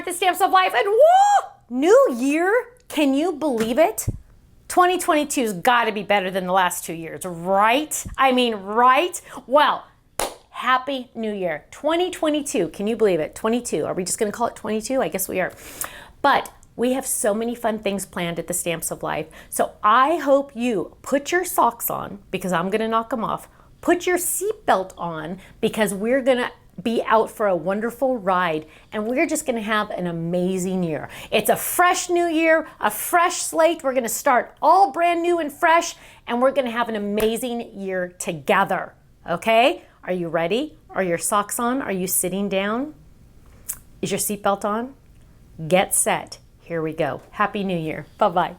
at the Stamps of Life, and whoa, new year. Can you believe it? 2022's got to be better than the last 2 years, right? I mean, right? Well, Happy New Year. 2022. Can you believe it? 22. Are we just going to call it 22? I guess we are. But we have so many fun things planned at the Stamps of Life. So I hope you put your socks on, because I'm going to knock them off. Put your seatbelt on, because we're going to be out for a wonderful ride, and we're just going to have an amazing year. It's a fresh new year, a fresh slate. We're going to start all brand new and fresh, and we're going to have an amazing year together. Okay? Are you ready? Are your socks on? Are you sitting down? Is your seatbelt on? Get set. Here we go. Happy New Year. Bye-bye.